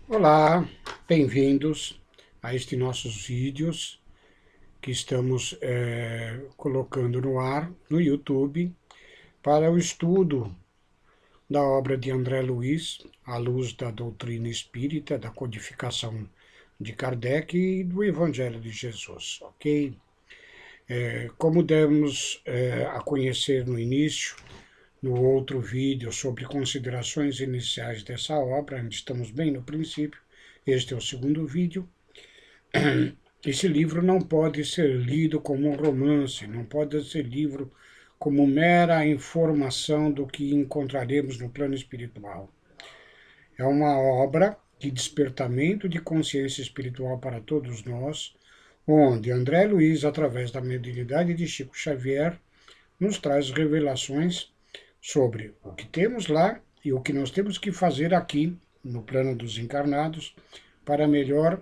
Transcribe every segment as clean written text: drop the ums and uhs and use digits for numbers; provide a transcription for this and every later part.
Olá, bem-vindos a estes nossos vídeos que estamos colocando no ar no YouTube para o estudo da obra de André Luiz, à luz da doutrina espírita, da codificação de Kardec e do Evangelho de Jesus, ok? Como demos a conhecer no início, no outro vídeo sobre considerações iniciais dessa obra, onde estamos bem no princípio, este é o segundo vídeo. Esse livro não pode ser lido como um romance, não pode ser livro como mera informação do que encontraremos no plano espiritual. É uma obra de despertamento de consciência espiritual para todos nós, onde André Luiz, através da mediunidade de Chico Xavier, nos traz revelações sobre o que temos lá e o que nós temos que fazer aqui, no plano dos encarnados, para melhor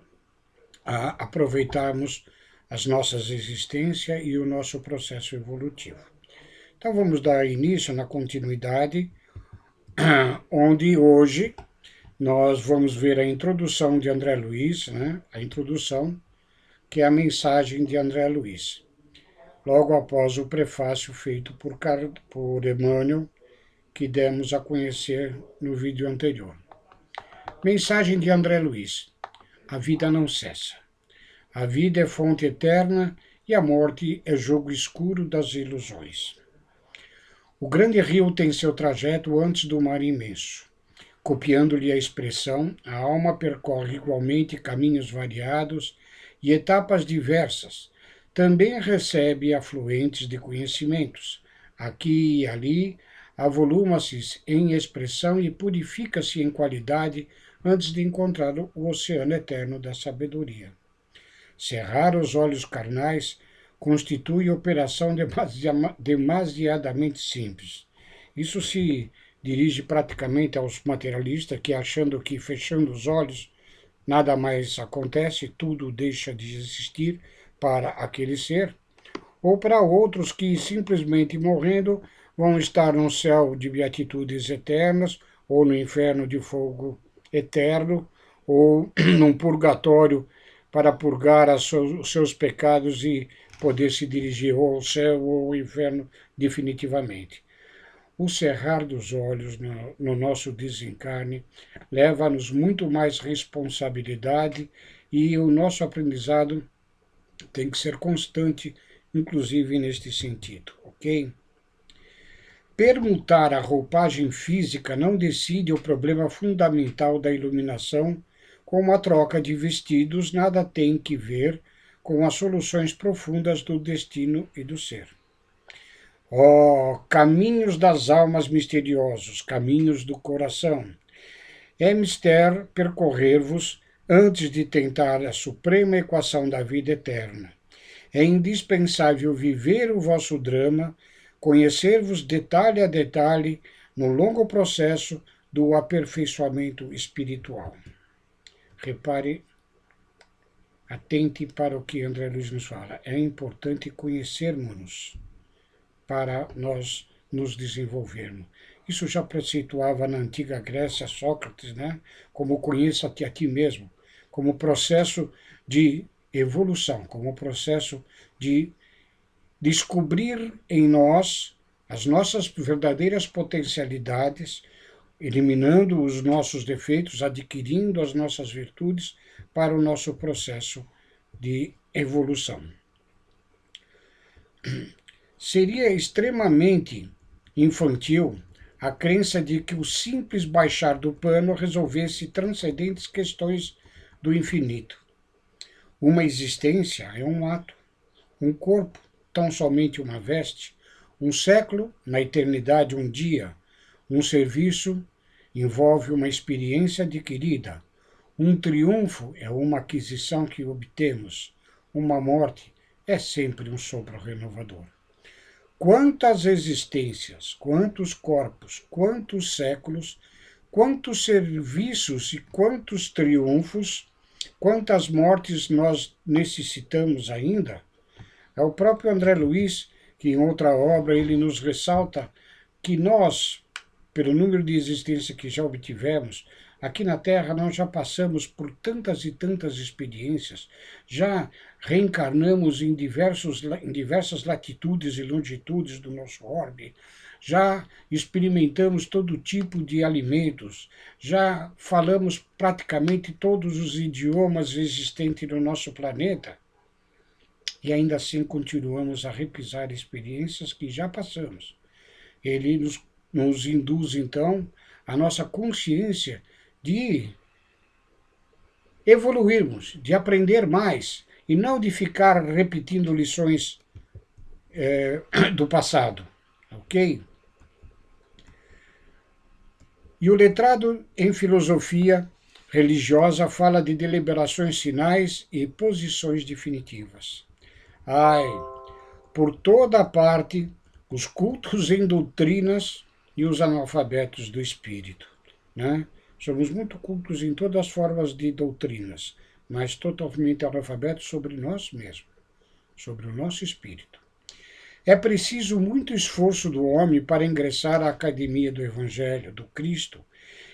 aproveitarmos as nossas existências e o nosso processo evolutivo. Então vamos dar início na continuidade, onde hoje nós vamos ver a introdução de André Luiz, né? A introdução, que é a mensagem de André Luiz, logo após o prefácio feito por Emmanuel, que demos a conhecer no vídeo anterior. Mensagem de André Luiz: a vida não cessa. A vida é fonte eterna e a morte é jogo escuro das ilusões. O grande rio tem seu trajeto antes do mar imenso. Copiando-lhe a expressão, a alma percorre igualmente caminhos variados e etapas diversas. Também recebe afluentes de conhecimentos. Aqui e ali, avoluma-se em expressão e purifica-se em qualidade antes de encontrar o oceano eterno da sabedoria. Cerrar os olhos carnais constitui operação demasiadamente simples. Isso se dirige praticamente aos materialistas que, achando que fechando os olhos nada mais acontece, tudo deixa de existir para aquele ser, ou para outros que, simplesmente morrendo, vão estar no céu de beatitudes eternas, ou no inferno de fogo eterno, ou num purgatório para purgar os seus pecados e poder se dirigir ou ao céu ou ao inferno definitivamente. O cerrar dos olhos no nosso desencarne leva-nos muito mais responsabilidade e o nosso aprendizado tem que ser constante, inclusive neste sentido, ok? Permutar a roupagem física não decide o problema fundamental da iluminação, como a troca de vestidos nada tem que ver com as soluções profundas do destino e do ser. Ó, caminhos das almas misteriosos, caminhos do coração, é mister percorrer-vos antes de tentar a suprema equação da vida eterna. É indispensável viver o vosso drama, conhecer-vos detalhe a detalhe no longo processo do aperfeiçoamento espiritual. Repare, atente para o que André Luiz nos fala. É importante conhecermos-nos para nós nos desenvolvermos. Isso já preceituava na antiga Grécia Sócrates, né? Como conheça-te a ti mesmo, como processo de evolução, como processo de descobrir em nós as nossas verdadeiras potencialidades, eliminando os nossos defeitos, adquirindo as nossas virtudes para o nosso processo de evolução. Seria extremamente infantil a crença de que o simples baixar do pano resolvesse transcendentes questões do infinito. Uma existência é um ato, um corpo, tão somente uma veste, um século, na eternidade um dia, um serviço envolve uma experiência adquirida, um triunfo é uma aquisição que obtemos, uma morte é sempre um sopro renovador. Quantas existências, quantos corpos, quantos séculos, quantos serviços e quantos triunfos, quantas mortes nós necessitamos ainda? É o próprio André Luiz que, em outra obra, ele nos ressalta que nós pelo número de existência que já obtivemos, aqui na Terra nós já passamos por tantas e tantas experiências, já reencarnamos em diversas latitudes e longitudes do nosso orbe, já experimentamos todo tipo de alimentos, já falamos praticamente todos os idiomas existentes no nosso planeta, e ainda assim continuamos a repisar experiências que já passamos. Ele nos induz, então, a nossa consciência de evoluirmos, de aprender mais, e não de ficar repetindo lições do passado, ok? E o letrado em filosofia religiosa fala de deliberações finais e posições definitivas. Ai, por toda parte, os cultos em doutrinas e os analfabetos do espírito, né? Somos muito cultos em todas as formas de doutrinas, mas totalmente analfabetos sobre nós mesmos, sobre o nosso espírito. É preciso muito esforço do homem para ingressar à academia do Evangelho, do Cristo,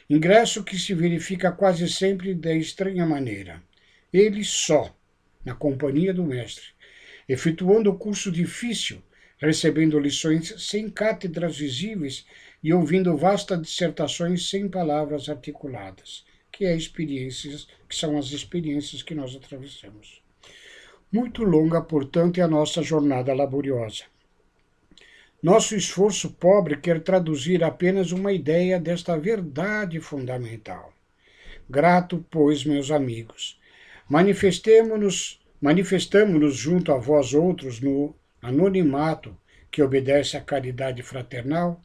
ingresso que se verifica quase sempre da estranha maneira. Ele só, na companhia do Mestre, efetuando o curso difícil, recebendo lições sem cátedras visíveis e ouvindo vastas dissertações sem palavras articuladas, que são as experiências que nós atravessamos. Muito longa, portanto, é a nossa jornada laboriosa. Nosso esforço pobre quer traduzir apenas uma ideia desta verdade fundamental. Grato, pois, meus amigos, manifestamo-nos junto a vós outros no anonimato que obedece à caridade fraternal.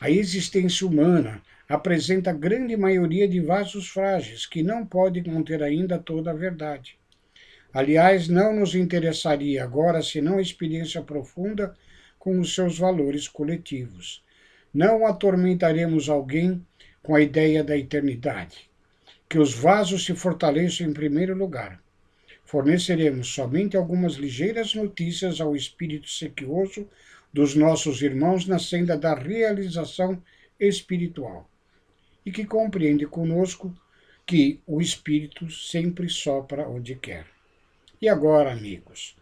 A existência humana apresenta a grande maioria de vasos frágeis que não podem conter ainda toda a verdade. Aliás, não nos interessaria agora senão a experiência profunda com os seus valores coletivos. Não atormentaremos alguém com a ideia da eternidade. Que os vasos se fortaleçam em primeiro lugar. Forneceremos somente algumas ligeiras notícias ao espírito sequioso dos nossos irmãos na senda da realização espiritual, e que compreende conosco que o espírito sempre sopra onde quer. E agora, amigos,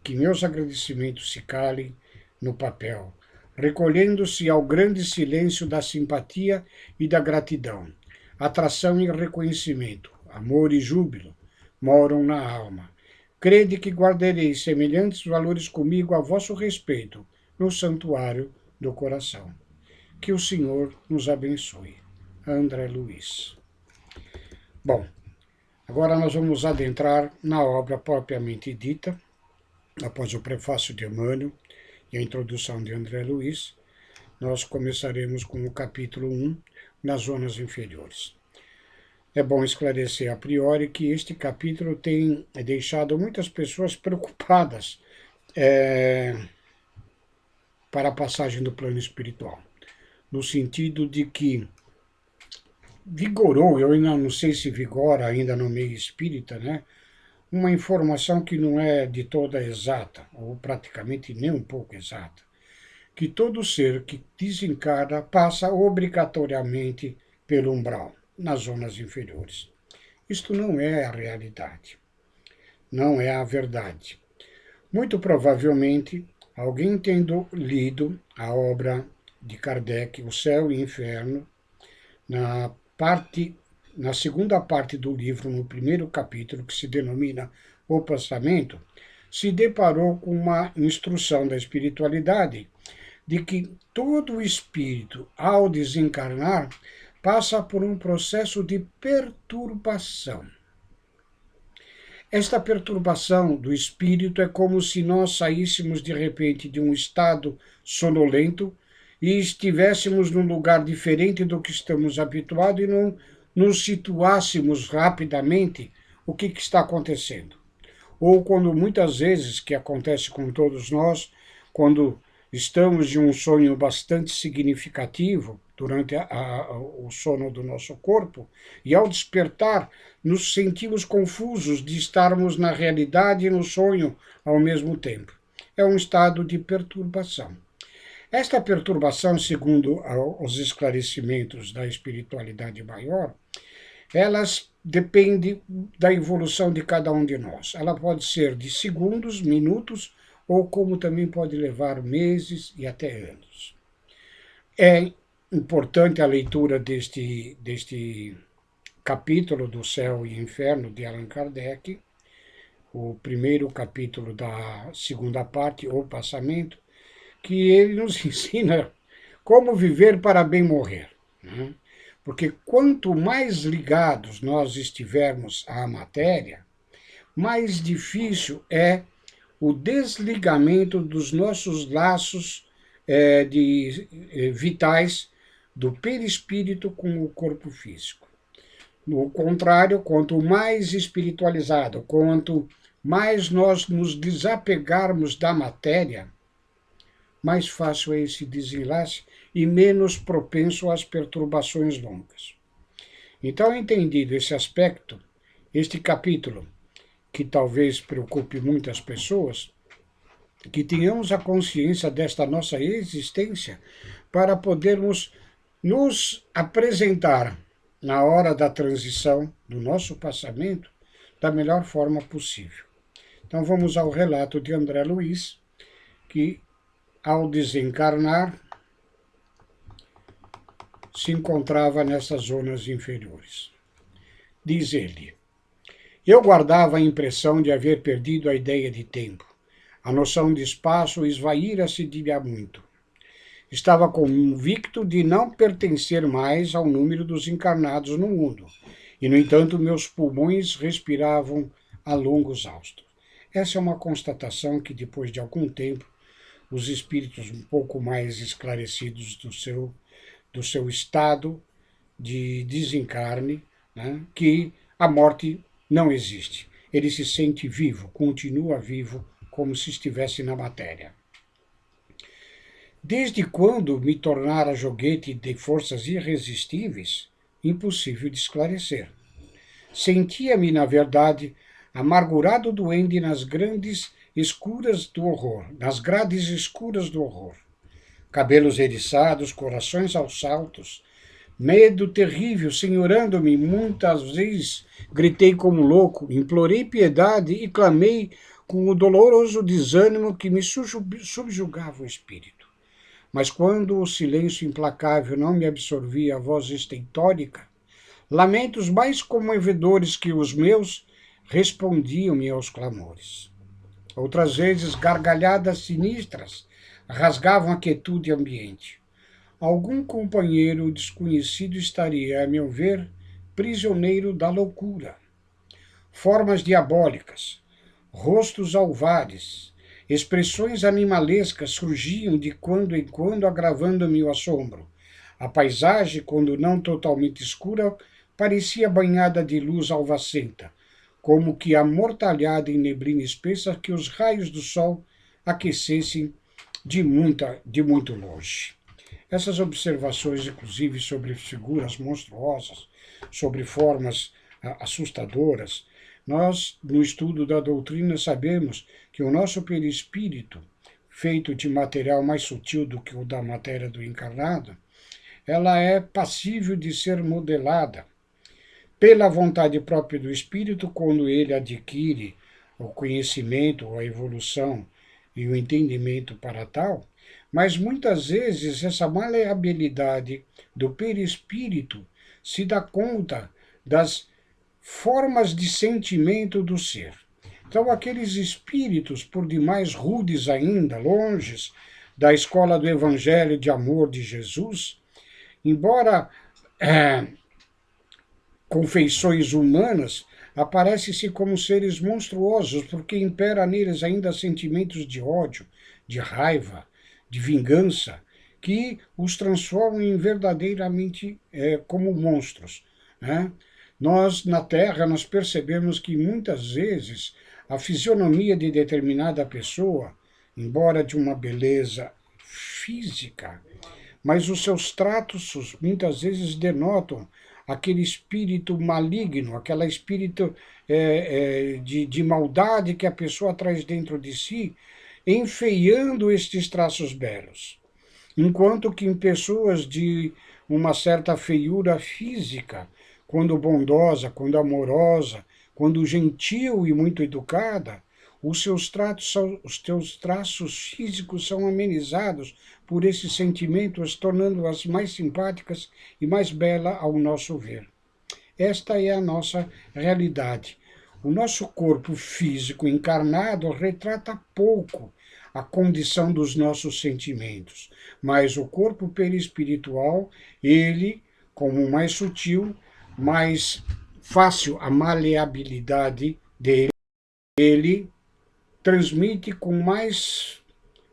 que meus agradecimentos se calem no papel, recolhendo-se ao grande silêncio da simpatia e da gratidão. Atração e reconhecimento, amor e júbilo moram na alma. Crede que guardareis semelhantes valores comigo a vosso respeito no santuário do coração. Que o Senhor nos abençoe. André Luiz. Bom, agora nós vamos adentrar na obra propriamente dita, após o prefácio de Emmanuel e a introdução de André Luiz. Nós começaremos com o capítulo 1, nas zonas inferiores. É bom esclarecer a priori que este capítulo tem deixado muitas pessoas preocupadas para a passagem do plano espiritual, no sentido de que vigorou, eu ainda não sei se vigora ainda no meio espírita, né, uma informação que não é de toda exata, ou praticamente nem um pouco exata, que todo ser que desencarna passa obrigatoriamente pelo umbral, nas zonas inferiores. Isto não é a realidade, não é a verdade. Muito provavelmente, alguém tendo lido a obra de Kardec, O Céu e o Inferno, na segunda parte do livro, no primeiro capítulo, que se denomina O Passamento, se deparou com uma instrução da espiritualidade de que todo espírito, ao desencarnar, passa por um processo de perturbação. Esta perturbação do espírito é como se nós saíssemos de repente de um estado sonolento e estivéssemos num lugar diferente do que estamos habituados e não nos situássemos rapidamente o que está acontecendo. Ou quando muitas vezes, que acontece com todos nós, quando estamos de um sonho bastante significativo durante o sono do nosso corpo, e ao despertar nos sentimos confusos de estarmos na realidade e no sonho ao mesmo tempo. É um estado de perturbação. Esta perturbação, segundo os esclarecimentos da espiritualidade maior, elas dependem da evolução de cada um de nós. Ela pode ser de segundos, minutos, ou como também pode levar meses e até anos. É importante a leitura deste capítulo do Céu e Inferno de Allan Kardec, o primeiro capítulo da segunda parte, O Passamento, que ele nos ensina como viver para bem morrer. Né? Porque quanto mais ligados nós estivermos à matéria, mais difícil é o desligamento dos nossos laços vitais do perispírito com o corpo físico. No contrário, quanto mais espiritualizado, quanto mais nós nos desapegarmos da matéria, mais fácil é esse desenlace e menos propenso às perturbações longas. Então, entendido esse aspecto, este capítulo, que talvez preocupe muitas pessoas, que tenhamos a consciência desta nossa existência para podermos nos apresentar na hora da transição do nosso passamento da melhor forma possível. Então vamos ao relato de André Luiz, que ao desencarnar se encontrava nessas zonas inferiores. Diz ele: eu guardava a impressão de haver perdido a ideia de tempo. A noção de espaço esvaíra-se de há muito. Estava convicto de não pertencer mais ao número dos encarnados no mundo, e, no entanto, meus pulmões respiravam a longos haustos. Essa é uma constatação que, depois de algum tempo, os espíritos um pouco mais esclarecidos do seu estado de desencarne, né, que a morte não existe. Ele se sente vivo, continua vivo, como se estivesse na matéria. Desde quando me tornara joguete de forças irresistíveis? Impossível de esclarecer. Sentia-me, na verdade, amargurado duende nas grades escuras do horror. Cabelos eriçados, corações aos saltos, medo terrível senhorando-me. Muitas vezes gritei como louco, implorei piedade e clamei com o doloroso desânimo que me subjugava o espírito. Mas quando o silêncio implacável não me absorvia a voz estentórica, lamentos mais comovedores que os meus respondiam-me aos clamores. Outras vezes, gargalhadas sinistras rasgavam a quietude ambiente. Algum companheiro desconhecido estaria, a meu ver, prisioneiro da loucura. Formas diabólicas, rostos alvares, expressões animalescas surgiam de quando em quando, agravando-me o assombro. A paisagem, quando não totalmente escura, parecia banhada de luz alvacenta, como que amortalhada em neblina espessa que os raios do sol aquecessem de muito longe. Essas observações, inclusive, sobre figuras monstruosas, sobre formas assustadoras, nós, no estudo da doutrina, sabemos que o nosso perispírito, feito de material mais sutil do que o da matéria do encarnado, ela é passível de ser modelada pela vontade própria do espírito quando ele adquire o conhecimento, a evolução e o entendimento para tal, mas muitas vezes essa maleabilidade do perispírito se dá conta das formas de sentimento do ser. Então, aqueles espíritos, por demais rudes ainda, longes da escola do Evangelho de amor de Jesus, embora com feições humanas, aparecem-se como seres monstruosos, porque impera neles ainda sentimentos de ódio, de raiva, de vingança, que os transformam em verdadeiramente como monstros. Né? Nós, na Terra, nós percebemos que muitas vezes a fisionomia de determinada pessoa, embora de uma beleza física, mas os seus tratos muitas vezes denotam aquele espírito maligno, aquele espírito de maldade que a pessoa traz dentro de si, enfeiando estes traços belos. enquanto que em pessoas de uma certa feiura física, quando bondosa, quando amorosa, quando gentil e muito educada, os teus traços físicos são amenizados por esses sentimentos, tornando-as mais simpáticas e mais belas ao nosso ver. Esta é a nossa realidade. O nosso corpo físico encarnado retrata pouco a condição dos nossos sentimentos, mas o corpo perispiritual, ele, como mais sutil, mais fácil a maleabilidade dele, ele transmite com mais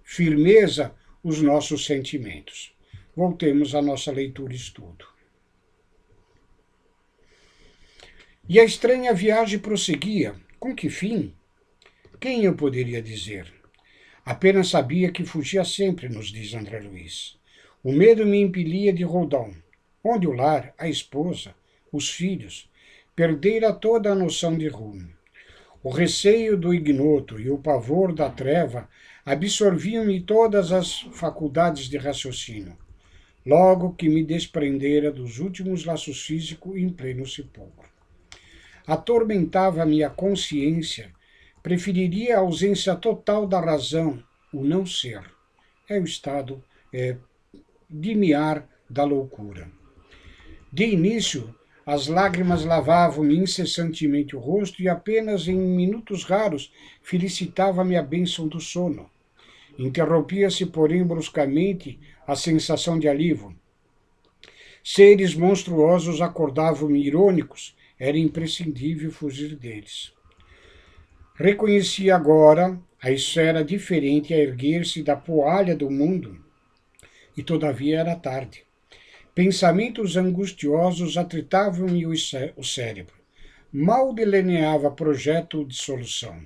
firmeza os nossos sentimentos. Voltemos à nossa leitura e estudo. E a estranha viagem prosseguia. Com que fim? Quem eu poderia dizer? Apenas sabia que fugia sempre, nos diz André Luiz. O medo me impelia de Rodin, onde o lar, a esposa, os filhos, perdera toda a noção de rumo. O receio do ignoto e o pavor da treva absorviam-me todas as faculdades de raciocínio, logo que me desprendera dos últimos laços físicos em pleno sepulcro. Atormentava-me a consciência, preferiria a ausência total da razão, o não ser. É o estado limiar da loucura. De início, as lágrimas lavavam-me incessantemente o rosto e apenas em minutos raros felicitava-me a bênção do sono. Interrompia-se, porém, bruscamente a sensação de alívio. Seres monstruosos acordavam-me irônicos, era imprescindível fugir deles. Reconheci agora a esfera diferente a erguer-se da poalha do mundo, e todavia era tarde. Pensamentos angustiosos atritavam-me o cérebro. Mal delineava projeto de solução.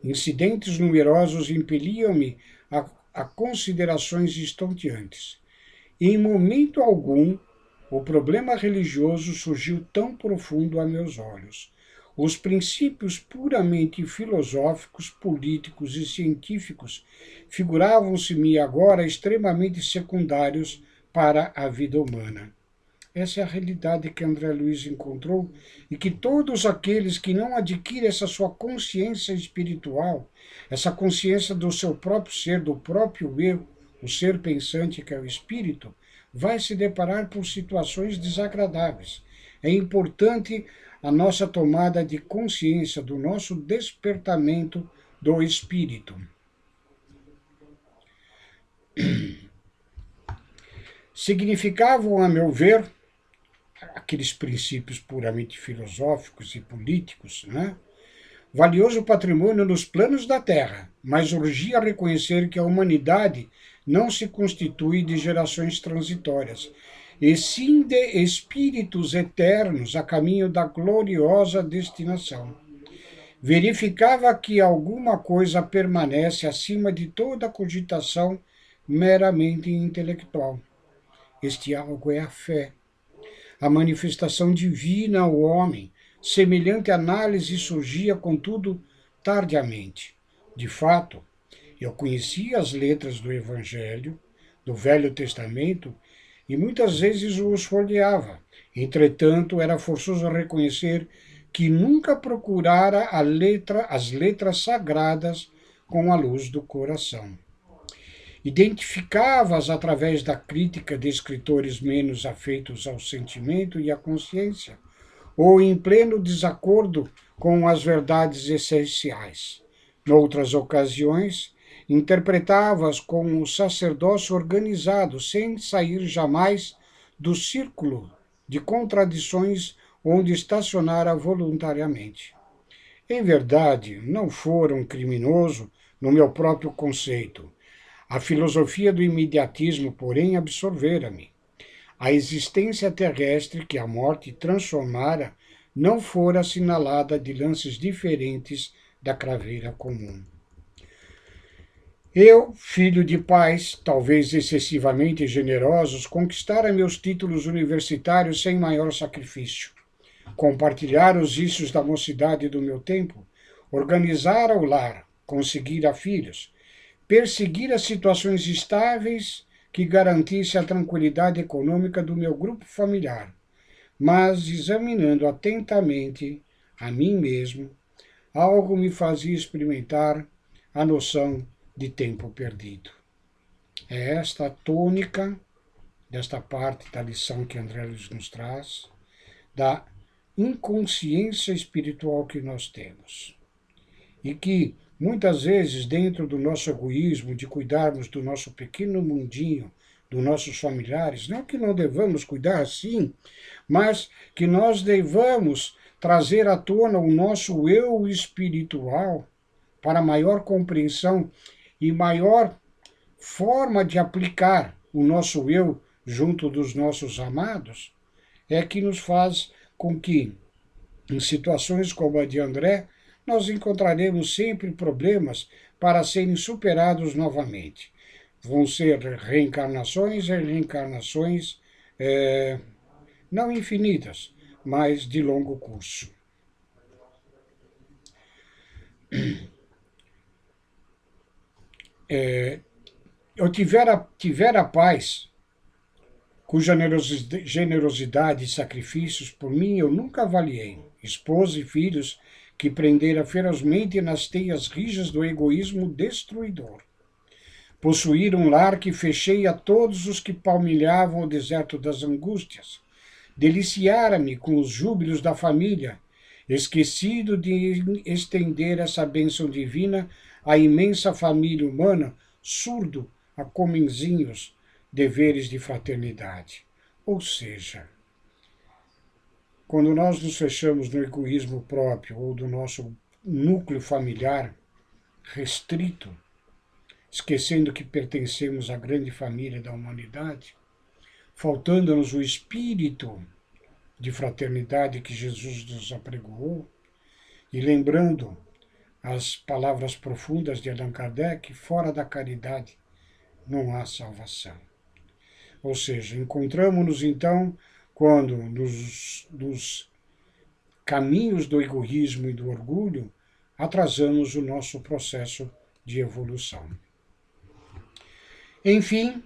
Incidentes numerosos impeliam-me a considerações estonteantes. Em momento algum, o problema religioso surgiu tão profundo a meus olhos. Os princípios puramente filosóficos, políticos e científicos figuravam-se-me agora extremamente secundários para a vida humana. Essa é a realidade que André Luiz encontrou e que todos aqueles que não adquirem essa sua consciência espiritual, essa consciência do seu próprio ser, do próprio eu, o ser pensante que é o espírito, vai se deparar por situações desagradáveis. É importante a nossa tomada de consciência do nosso despertamento do espírito. Significavam, a meu ver, aqueles princípios puramente filosóficos e políticos, né? Valioso patrimônio nos planos da Terra, mas urgia reconhecer que a humanidade não se constitui de gerações transitórias, e sim de espíritos eternos a caminho da gloriosa destinação. Verificava que alguma coisa permanece acima de toda cogitação meramente intelectual. Este algo é a fé, a manifestação divina ao homem. Semelhante análise surgia, contudo, tardiamente. De fato, eu conhecia as letras do Evangelho, do Velho Testamento, e muitas vezes os folheava. Entretanto, era forçoso reconhecer que nunca procurara as letras sagradas com a luz do coração. Identificava-as através da crítica de escritores menos afeitos ao sentimento e à consciência, ou em pleno desacordo com as verdades essenciais. Noutras ocasiões, interpretava-as com o sacerdócio organizado, sem sair jamais do círculo de contradições onde estacionara voluntariamente. Em verdade, não fora um criminoso no meu próprio conceito. A filosofia do imediatismo, porém, absorvera-me. A existência terrestre que a morte transformara não fora assinalada de lances diferentes da craveira comum. Eu, filho de pais, talvez excessivamente generosos, conquistara meus títulos universitários sem maior sacrifício. Compartilhara os vícios da mocidade do meu tempo, organizara o lar, conseguira filhos, perseguira situações estáveis que garantisse a tranquilidade econômica do meu grupo familiar, mas examinando atentamente a mim mesmo, algo me fazia experimentar a noção de tempo perdido. É esta a tônica desta parte da lição que André Luiz nos traz, da inconsciência espiritual que nós temos. E que, muitas vezes, dentro do nosso egoísmo, de cuidarmos do nosso pequeno mundinho, dos nossos familiares, não que não devamos cuidar, sim, mas que nós devamos trazer à tona o nosso eu espiritual para maior compreensão e maior forma de aplicar o nosso eu junto dos nossos amados, é que nos faz com que, em situações como a de André, nós encontraremos sempre problemas para serem superados novamente. Vão ser reencarnações e reencarnações não infinitas, mas de longo curso. Eu tivera paz, cuja generosidade e sacrifícios por mim eu nunca avaliei, esposa e filhos que prendera ferozmente nas teias rijas do egoísmo destruidor. Possuir um lar que fechei a todos os que palmilhavam o deserto das angústias. Deliciara-me com os júbilos da família, esquecido de estender essa bênção divina à imensa família humana, surdo a comenzinhos deveres de fraternidade. Ou seja, quando nós nos fechamos no egoísmo próprio ou do nosso núcleo familiar restrito, esquecendo que pertencemos à grande família da humanidade, faltando-nos o espírito de fraternidade que Jesus nos apregoou, e lembrando as palavras profundas de Allan Kardec, fora da caridade não há salvação. Ou seja, encontramos-nos então quando nos caminhos do egoísmo e do orgulho atrasamos o nosso processo de evolução. Enfim,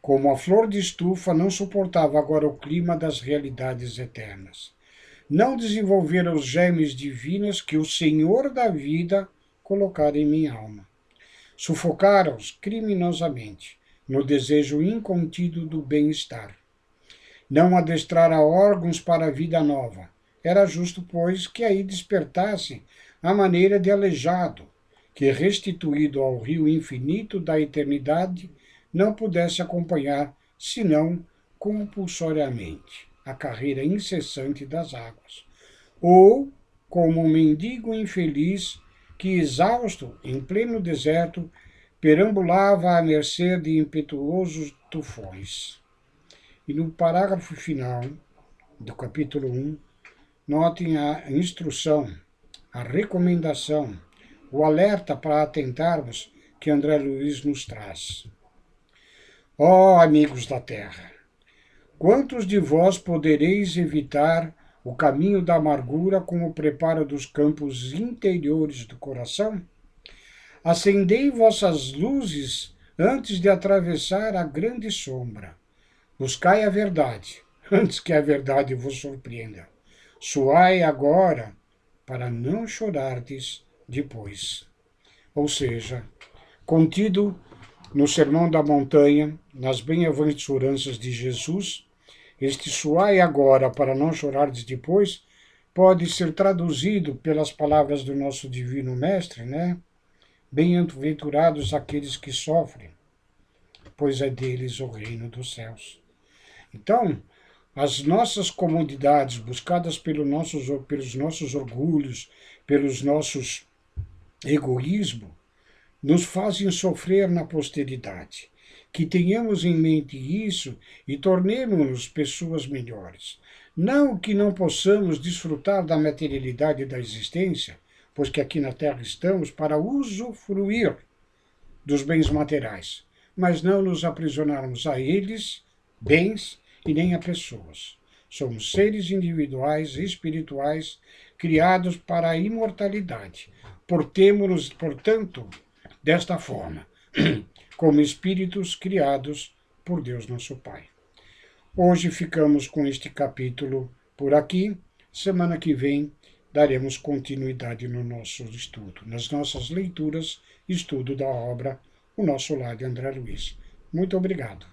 como a flor de estufa não suportava agora o clima das realidades eternas, não desenvolvera os germes divinos que o Senhor da vida colocara em minha alma. Sufocara-os criminosamente, no desejo incontido do bem-estar. Não adestrara órgãos para a vida nova. Era justo, pois, que aí despertasse a maneira de aleijado, que, restituído ao rio infinito da eternidade, não pudesse acompanhar, senão compulsoriamente, a carreira incessante das águas. Ou como um mendigo infeliz que, exausto, em pleno deserto, perambulava à mercê de impetuosos tufões. E no parágrafo final do capítulo 1, notem a instrução, a recomendação, o alerta para atentarmos que André Luiz nos traz. Ó amigos da terra, quantos de vós podereis evitar o caminho da amargura com o preparo dos campos interiores do coração? Acendei vossas luzes antes de atravessar a grande sombra. Buscai a verdade, antes que a verdade vos surpreenda. Suai agora, para não chorardes depois. Ou seja, contido no Sermão da Montanha, nas bem-aventuranças de Jesus, este suai agora para não chorardes depois, pode ser traduzido pelas palavras do nosso Divino Mestre, né? Bem-aventurados aqueles que sofrem, pois é deles o reino dos céus. Então, as nossas comodidades buscadas pelos nossos orgulhos, pelos nossos egoísmos, nos fazem sofrer na posteridade. Que tenhamos em mente isso e tornemos-nos pessoas melhores. Não que não possamos desfrutar da materialidade da existência, pois que aqui na Terra estamos para usufruir dos bens materiais, mas não nos aprisionarmos a eles, bens, e nem a pessoas. Somos seres individuais e espirituais criados para a imortalidade. Portemo-nos, portanto, desta forma, como espíritos criados por Deus nosso Pai. Hoje ficamos com este capítulo por aqui. Semana que vem daremos continuidade no nosso estudo, nas nossas leituras, estudo da obra O Nosso Lar de André Luiz. Muito obrigado.